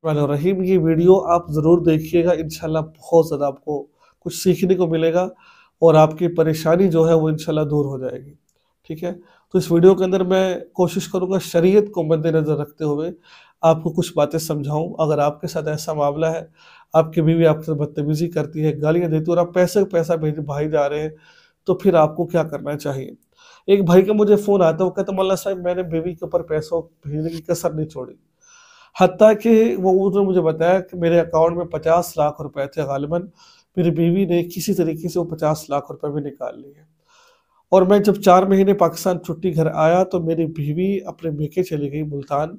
रहीम, ये वीडियो आप ज़रूर देखिएगा, इंशाल्लाह बहुत ज़्यादा आपको कुछ सीखने को मिलेगा और आपकी परेशानी जो है वो इंशाल्लाह दूर हो जाएगी, ठीक है? तो इस वीडियो के अंदर मैं कोशिश करूँगा शरीयत को मद्देनज़र रखते हुए आपको कुछ बातें समझाऊँ। अगर आपके साथ ऐसा मामला है, आपकी बीवी आपके साथ बदतमीज़ी करती है, गालियाँ देती है और आप पैसे पे पैसा भाई जा रहे हैं, तो फिर आपको क्या करना चाहिए? एक भाई का मुझे फ़ोन आता है, वो कहता है मौलाना साहब मैंने बीवी के ऊपर पैसों भेजने की कसर नहीं छोड़ी। हत्ता कि वो उसने मुझे बताया कि मेरे अकाउंट में 50 लाख रुपए थे गालिबन, मेरी बीवी ने किसी तरीके से वो 50 लाख रुपए भी निकाल लिए। और मैं जब 4 महीने पाकिस्तान छुट्टी घर आया तो मेरी बीवी अपने मेके चली गई मुल्तान।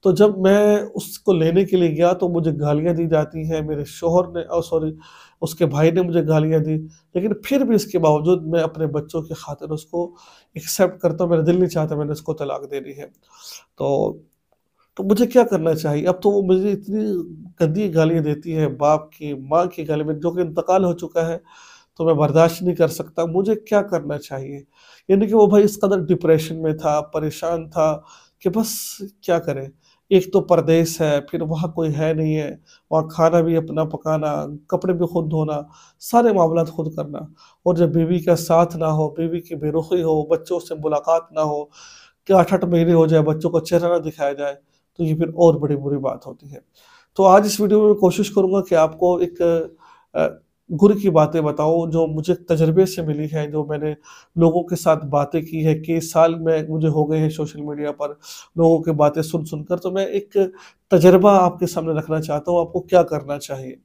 तो जब मैं उसको लेने के लिए गया तो मुझे गालियाँ दी जाती हैं, मेरे शौहर ने सॉरी उसके भाई ने मुझे गालियाँ दी। लेकिन फिर भी इसके बावजूद मैं अपने बच्चों की खातिर उसको एक्सेप्ट करता हूँ, मेरा दिल नहीं चाहता मैंने उसको तलाक दे दी है। तो तो मुझे क्या करना चाहिए? अब तो वो मुझे इतनी गंदी गालियाँ देती है, बाप की, माँ की गाली में जो कि इंतकाल हो चुका है, तो मैं बर्दाश्त नहीं कर सकता, मुझे क्या करना चाहिए? यानी कि वो भाई इस कदर डिप्रेशन में था, परेशान था कि बस क्या करें? एक तो परदेस है, फिर वहाँ कोई है नहीं है, वहाँ खाना भी अपना पकाना, कपड़े भी खुद धोना, सारे मामलात खुद करना और जब बीवी का साथ ना हो, बीवी की बेरुखी हो, बच्चों से मुलाकात ना हो, कि 8-8 महीने हो जाए, बच्चों को चेहरा ना दिखाया जाए, तो ये फिर और बड़ी बुरी बात होती है। तो आज इस वीडियो में मैं कोशिश करूँगा कि आपको एक गुर की बातें बताऊँ जो मुझे तजुर्बे से मिली हैं, जो मैंने लोगों के साथ बातें की हैं, कई साल में मुझे हो गए हैं सोशल मीडिया पर लोगों की बातें सुन-सुन कर, तो मैं एक तजुर्बा आपके सामने रखना चाहता हूँ, आपको क्या करना चाहिए।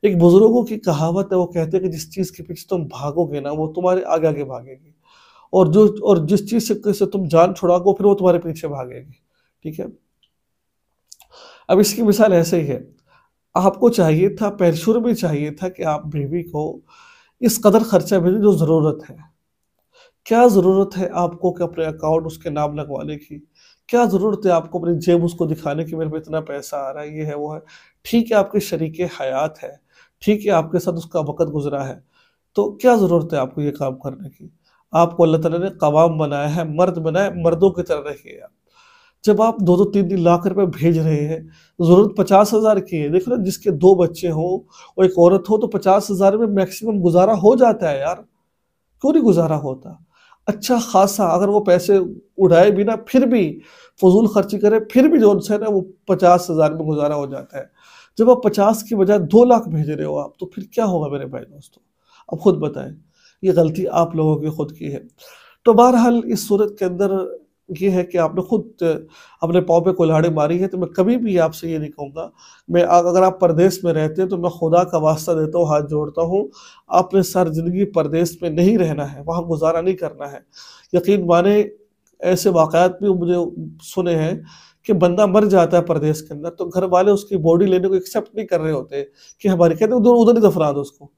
एक बुज़ुर्गों की कहावत है, वो कहते हैं कि जिस चीज़ के पीछे तुम भागोगे ना, वो तुम्हारे आगे-आगे भागेगी और जिस चीज़ से तुम जान छुड़ाओगे, फिर वो तुम्हारे पीछे भागेगी, ठीक है? अब इसकी मिसाल ऐसे ही है, आपको चाहिए था शुरू में चाहिए था कि आप बीवी को इस कदर खर्चा भेजें जो ज़रूरत है। क्या ज़रूरत है आपको कि अपने अकाउंट उसके नाम लगवाने की? क्या ज़रूरत है आपको अपनी जेब उसको दिखाने की मेरे पे इतना पैसा आ रहा है, ये है, वो है। ठीक है आपके शरीके हयात है, ठीक है आपके साथ उसका वक़्त गुज़रा है, तो क्या ज़रूरत है आपको ये काम करने की? आपको अल्लाह ताला ने कवाम बनाया है, मर्द बनाया है, मर्दों की तरह रहिए आप। जब आप 2-2 3-3 लाख रुपए भेज रहे हैं, ज़रूरत 50,000 की है। देखो ना जिसके 2 बच्चे हों और एक औरत हो तो 50,000 में मैक्सिमम गुज़ारा हो जाता है यार, क्यों नहीं गुज़ारा होता? अच्छा खासा अगर वो पैसे उड़ाए भी ना फिर भी फ़ुज़ूल खर्ची करे फिर भी जो है ना वो 50,000 में गुज़ारा हो जाता है। जब आप 50 की बजाय 2 लाख भेज रहे हो आप, तो फिर क्या होगा मेरे भाई दोस्तों? अब खुद बताएँ। ये गलती आप लोगों की खुद की है। तो बहरहाल इस सूरत के अंदर ये है कि आपने खुद अपने पाँव पे कुल्हाड़ी मारी है, तो मैं कभी भी आपसे ये नहीं कहूँगा। मैं अगर आप परदेश में रहते हैं, तो मैं खुदा का वास्ता देता हूँ, हाथ जोड़ता हूँ, आपने सारी ज़िंदगी परदेश में नहीं रहना है, वहाँ गुज़ारा नहीं करना है। यकीन माने ऐसे वाक़यात भी मुझे सुने हैं कि बंदा मर जाता है परदेश के अंदर, तो घर वाले उसकी बॉडी लेने को एक्सेप्ट नहीं कर रहे होते कि हमारी कहते हैं उधर उधर ही दफ़ना दो उसको।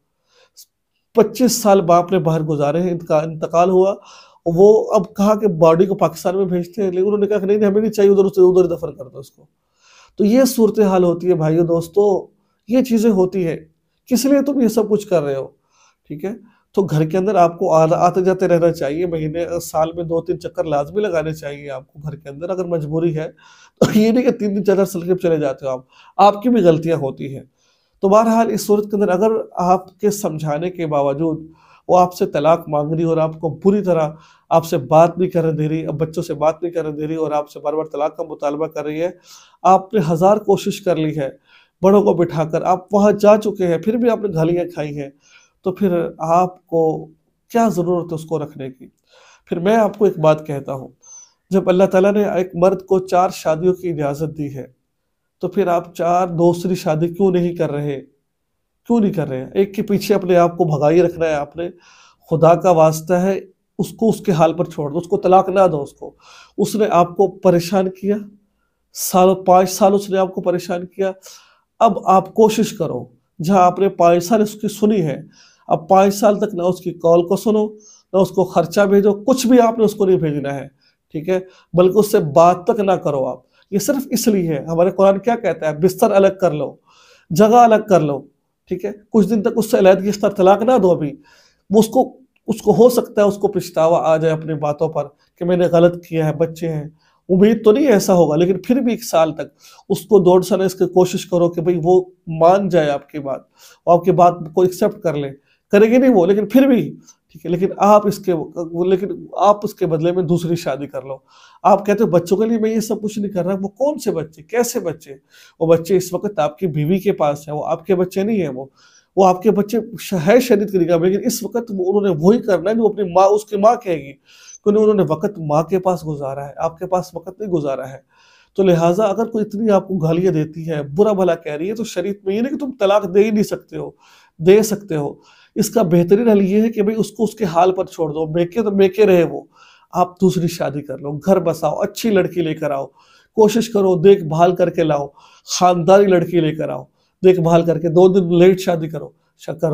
25 साल बाप ने बाहर गुज़ारे हैं, इंतकाल हुआ। वो अब कहा कि बॉडी को पाकिस्तान में भेजते हैं, लेकिन उन्होंने कहा कि नहीं, हमें नहीं चाहिए, उधर से उधर ही दफ़न कर दो उसको। तो ये सूरत-ए-हाल होती है भाइयों दोस्तों, ये चीज़ें होती हैं। किस लिए तुम ये सब कुछ कर रहे हो? ठीक है? तो घर के अंदर आपको आते-जाते रहना चाहिए, महीने साल में 2-3 चक्कर लाज़मी लगाने चाहिए आपको घर के अंदर अगर मजबूरी है। तो ये नहीं कि 3-3 4-4 साल के चले जाते हो आप। आपकी भी गलतियाँ होती हैं। तो बहरहाल इस सूरत के अंदर अगर आपके समझाने के बावजूद वो आपसे तलाक माँग रही है और आपको बुरी तरह आपसे बात नहीं करने दे रही, अब बच्चों से बात नहीं करने दे रही और आपसे बार-बार तलाक का मुतालबा कर रही है, आपने हज़ार कोशिश कर ली है, बड़ों को बिठाकर आप वहाँ जा चुके हैं, फिर भी आपने गालियाँ खाई हैं, तो फिर आपको क्या ज़रूरत है उसको रखने की? फिर मैं आपको एक बात कहता हूँ, जब अल्लाह ताला ने एक मर्द को 4 शादियों की इजाज़त दी है, तो फिर आप 4 दूसरी शादी क्यों नहीं कर रहे? क्यों नहीं कर रहे हैं? एक के पीछे अपने आप को भगाए रखना है आपने, खुदा का वास्ता है, उसको उसके हाल पर छोड़ दो, उसको तलाक ना दो उसको। उसने आपको परेशान किया, सालों 5 साल उसने आपको परेशान किया, अब आप कोशिश करो, जहाँ आपने 5 साल उसकी सुनी है, अब 5 साल तक ना उसकी कॉल को सुनो, ना उसको खर्चा भेजो, कुछ भी आपने उसको नहीं भेजना है, ठीक है? बल्कि उससे बात तक ना करो आप। ये सिर्फ़ इसलिए है, हमारे कुरान क्या कहता है? बिस्तर अलग कर लो, जगह अलग कर लो, ठीक है? कुछ दिन तक उससे अलहदगी इख्तियार तलाक ना दो अभी। वो उसको उसको हो सकता है उसको पछतावा आ जाए अपनी बातों पर कि मैंने गलत किया है, बच्चे हैं। امید تو نہیں ایسا ہوگا، لیکن پھر بھی 1 سال تک اس کو دوڑ سنس کی کوشش کرو کہ بھئی وہ مان جائے آپ کی بات، اور آپ کی بات کو ایکسیپٹ کر لے، کرے گی نہیں وہ، لیکن پھر بھی ٹھیک ہے، لیکن آپ اس کے بدلے میں دوسری شادی کر لو۔ آپ کہتے ہو بچوں کے لیے میں یہ سب کچھ نہیں کر رہا، وہ کون سے بچے، کیسے بچے؟ وہ بچے اس وقت آپ کی بیوی کے پاس ہیں، وہ آپ کے بچے نہیں ہیں، وہ آپ کے بچے ہے شریعت کی نگاہ میں، لیکن اس وقت انہوں نے وہی کرنا ہے جو اپنی ماں، اس کی ماں کہے گی، کیونکہ انہوں نے وقت ماں کے پاس گزارا ہے، آپ کے پاس وقت نہیں گزارا ہے۔ تو لہٰذا اگر کوئی اتنی آپ کو گالیاں دیتی ہے، برا بھلا کہہ رہی ہے، تو شریعت میں یہ نہیں کہ تم طلاق دے ہی نہیں سکتے ہو، دے سکتے ہو۔ اس کا بہترین حل یہ ہے کہ بھئی اس کو اس کے حال پر چھوڑ دو، میکے تو میکے رہے وہ، آپ دوسری شادی کر لو، گھر بساؤ، اچھی لڑکی لے کر آؤ، کوشش کرو دیکھ بھال کر کے لاؤ، خاندانی لڑکی لے کر آؤ، دیکھ بھال کر کے 2 دن لیٹ شادی کرو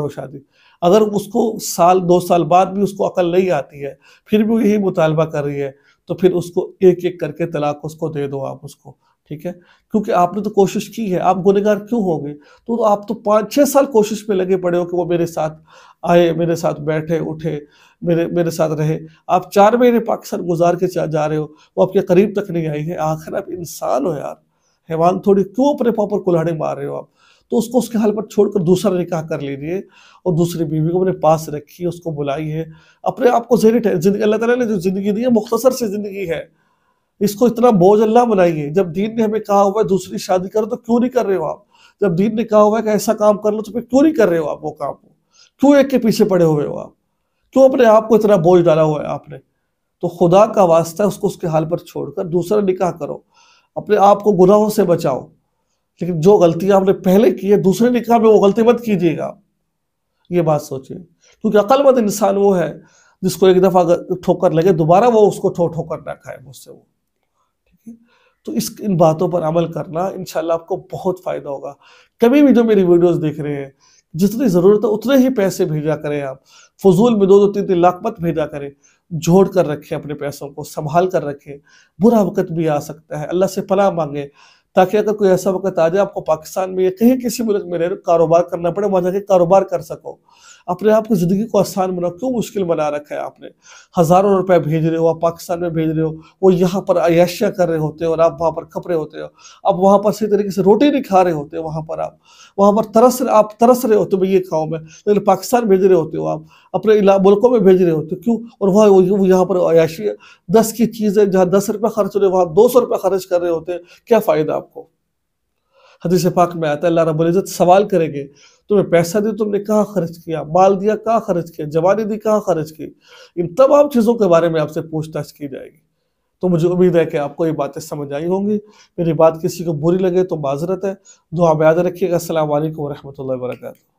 شادی۔ اگر اس کو سال 2 سال بعد بھی اس کو عقل نہیں آتی ہے، پھر بھی وہ یہی مطالبہ کر رہی ہے، تو پھر اس کو ایک ایک کر کے طلاق اس کو دے دو آپ اس کو، ٹھیک ہے؟ کیونکہ آپ نے تو کوشش کی ہے، آپ گنہگار کیوں ہو گئے؟ تو آپ تو 5-6 سال کوشش میں لگے پڑے ہو کہ وہ میرے ساتھ آئے، میرے ساتھ بیٹھے اٹھے، میرے ساتھ رہے۔ آپ 4 مہینے پاکستان گزار کے جا رہے ہو، وہ آپ کے قریب تک نہیں آئی ہے۔ آخر آپ انسان ہو یار، حیوان تھوڑی، کیوں اپنے پاؤں پر کلہاڑی مار رہے ہو آپ؟ تو اس کو اس کے حال پر چھوڑ کر دوسرا نکاح کر لیجیے، اور دوسری بیوی کو اپنے پاس رکھیے، اس کو بلائیے، اپنے آپ کو زندگی، اللہ تعالیٰ نے جو زندگی دی ہے مختصر سی زندگی ہے، اس کو اتنا بوجھ اللہ بنائیے۔ جب دین نے ہمیں کہا ہوا ہے دوسری شادی کرو تو کیوں نہیں کر رہے ہو آپ؟ جب دین نے کہا ہوا ہے کہ ایسا کام کر لو تو پھر کیوں نہیں کر رہے ہو آپ وہ کام؟ کیوں ایک کے پیچھے پڑے ہوئے ہو آپ؟ کیوں اپنے آپ کو اتنا بوجھ ڈالا ہوا ہے آپ نے؟ تو خدا کا واسطہ ہے، اس کو اس کے حال پر چھوڑ کر دوسرا نکاح کرو، اپنے آپ کو گناہوں سے بچاؤ۔ لیکن جو غلطی آپ نے پہلے کی ہے، دوسرے نکاح میں وہ غلطی مت کیجیے گا، یہ بات سوچیے۔ کیونکہ عقل مند انسان وہ ہے جس کو ایک دفعہ ٹھوکر لگے، دوبارہ وہ اس کو ٹھوکر نہ کھائے مجھ سے وہ، ٹھیک ہے؟ تو ان باتوں پر عمل کرنا انشاءاللہ آپ کو بہت فائدہ ہوگا۔ کبھی بھی جو میری ویڈیوز دیکھ رہے ہیں، جتنی ضرورت ہے اتنے ہی پیسے بھیجا کریں آپ، فضول میں 2-2 3-3 لاکھ مت بھیجا کریں، جوڑ کر رکھیں، اپنے پیسوں کو سنبھال کر رکھیں۔ برا وقت بھی آ سکتا ہے، اللہ سے پناہ مانگیں، تاکہ اگر کوئی ایسا وقت آ جائے آپ کو پاکستان میں یا کہیں کسی ملک میں رہ کاروبار کرنا پڑے، وہاں جا کے کاروبار کر سکو، اپنے آپ کی زندگی کو آسان بناؤ۔ کیوں مشکل بنا رکھا ہے آپ نے؟ ہزاروں روپے بھیج رہے ہو آپ، پاکستان میں بھیج رہے ہو، وہ یہاں پر عیاشیاں کر رہے ہوتے ہیں اور آپ وہاں پر کھپ رہے ہوتے ہو، اب وہاں پر صحیح طریقے سے روٹی نہیں کھا رہے ہوتے، وہاں پر آپ وہاں پر ترس رہے ہوتے ہو میں یہ کھاؤں میں، لیکن پاکستان بھیج رہے ہوتے ہو آپ، اپنے ملکوں میں بھیج رہے ہوتے ہو، کیوں؟ اور وہاں یہاں پر عیاشی 10 کی چیزیں جہاں 10 روپے خرچ ہو رہے وہاں 200 روپے خرچ کر رہے ہوتے ہیں، کیا فائدہ آپ کو؟ حدیث پاک میں آتا ہے اللہ رب العزت سوال کریں گے، تمہیں پیسہ دیا تم نے کہاں خرچ کیا، مال دیا کہاں خرچ کیا، جوانی دی کہاں خرچ کی؟ ان تمام چیزوں کے بارے میں آپ سے پوچھ تاچھ کی جائے گی۔ تو مجھے امید ہے کہ آپ کو یہ باتیں سمجھ آئی ہوں گی۔ میری بات کسی کو بری لگے تو معذرت ہے، دعا میں یاد رکھیے گا۔ السلام علیکم ورحمۃ اللہ وبرکاتہ۔